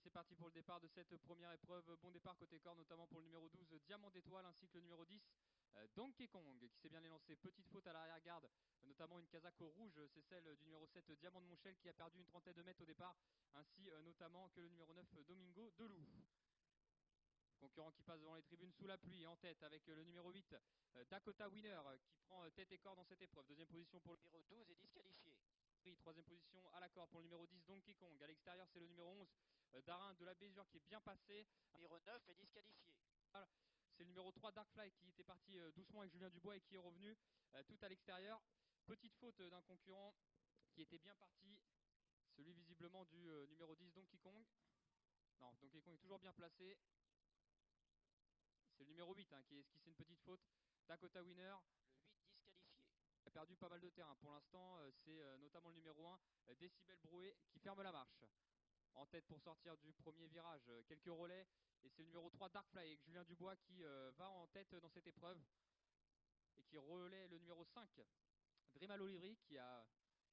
c'est parti pour le départ de cette première épreuve. Bon départ côté corps, notamment pour le numéro 12, Diamant d'étoile, ainsi que le numéro 10, Donkey Kong, qui s'est bien élancé. Petite faute à l'arrière-garde, notamment une casaque rouge, c'est celle du numéro 7, Diamant de Montchel, qui a perdu une trentaine de mètres au départ, ainsi notamment que le numéro 9, Domingo Delou. Concurrent qui passe devant les tribunes sous la pluie, en tête avec le numéro 8, Dakota Winner, qui prend tête et corps dans cette épreuve. Deuxième position pour le numéro 12 est disqualifié. Troisième position à l'accord pour le numéro 10, Donkey Kong. À l'extérieur, c'est le numéro 11, Darin de la Bézure, qui est bien passé. Numéro 9 est disqualifié. C'est le numéro 3, Darkfly, qui était parti doucement avec Julien Dubois et qui est revenu tout à l'extérieur. Petite faute d'un concurrent qui était bien parti, celui visiblement du numéro 10, Donkey Kong. Non, Donkey Kong est toujours bien placé. C'est le numéro 8 qui a esquissé une petite faute. Dakota Winner. Le 8 disqualifié. A perdu pas mal de terrain. Pour l'instant, c'est notamment le numéro 1, Décibel Brouet, qui ferme la marche. En tête pour sortir du premier virage, quelques relais. Et c'est le numéro 3, Darkfly, avec Julien Dubois qui va en tête dans cette épreuve. Et qui relaie le numéro 5, Dream Olivry, qui a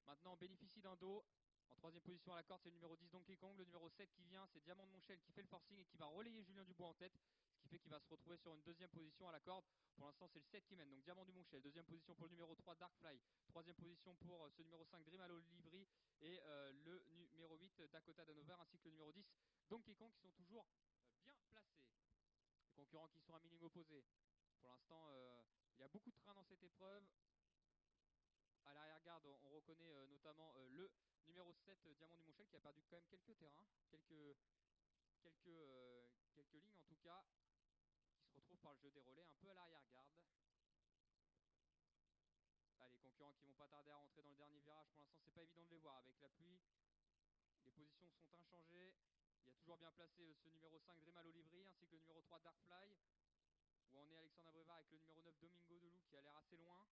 maintenant bénéficié d'un dos. En troisième position à la corde, c'est le numéro 10, Donkey Kong. Le numéro 7 qui vient, c'est Diamant de Montchel, qui fait le forcing et qui va relayer Julien Dubois en tête. Ce qui fait qu'il va se retrouver sur une deuxième position à la corde. Pour l'instant, c'est le 7 qui mène. Donc Diamant du Montchel. Deuxième position pour le numéro 3, Darkfly. Troisième position pour ce numéro 5, Dream Olivry. Et le numéro 8, Dakota Danover, ainsi que le numéro 10, Donkey Kong, qui sont toujours bien placés. Les concurrents qui sont à mi-ligne opposée. Pour l'instant, il y a beaucoup de trains dans cette épreuve. À l'arrière-garde, on reconnaît notamment le numéro 7, Diamant du Montchel, qui a perdu quand même quelques terrains, quelques lignes en tout cas, qui se retrouvent par le jeu des relais un peu à l'arrière-garde. Les concurrents qui vont pas tarder à rentrer dans le dernier virage. Pour l'instant, c'est pas évident de les voir avec la pluie. Les positions sont inchangées. Il y a toujours bien placé ce numéro 5, Dream Olivry, ainsi que le numéro 3, Darkfly. Où on est Alexandre Abrevard avec le numéro 9, Domingo Delou, qui a l'air assez loin.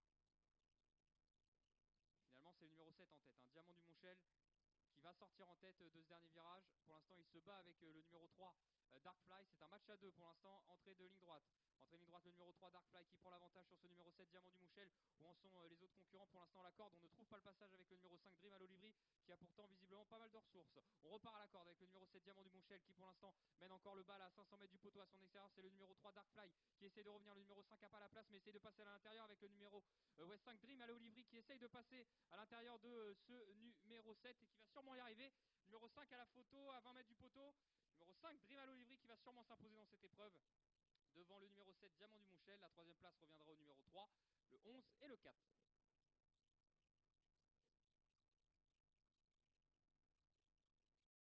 Finalement, c'est le numéro 7 en tête, Diamant du Montchel, qui va sortir en tête de ce dernier virage. Pour l'instant, il se bat avec le numéro 3, Darkfly. C'est un match à deux pour l'instant, entrée de ligne droite. Entrée de ligne droite, le numéro 3, Darkfly, qui prend l'avantage sur ce numéro 7, Diamant du Montchel. Où en sont les autres concurrents pour l'instant à la corde? On ne trouve pas le passage avec le numéro 5, Dream Olivry, qui a pourtant visiblement pas mal de ressources. On repart à la corde avec le numéro 7, Diamant du Montchel, qui pour l'instant mène encore le bal à 500 mètres du poteau à son extérieur. C'est le numéro 3, Darkfly, qui essaie de revenir. Le numéro 5 n'a pas la place, mais essaie de passer à l'intérieur avec le numéro 5, Dream Olivry, qui essaye de passer à l'intérieur de ce numéro 7 et qui va sûrement y arriver. Numéro 5 à la photo, à 20 mètres du poteau. Numéro 5, Dream Olivry, qui va sûrement s'imposer dans cette épreuve. Devant le numéro 7, Diamant du Montchel. La troisième place reviendra au numéro 3, le 11 et le 4.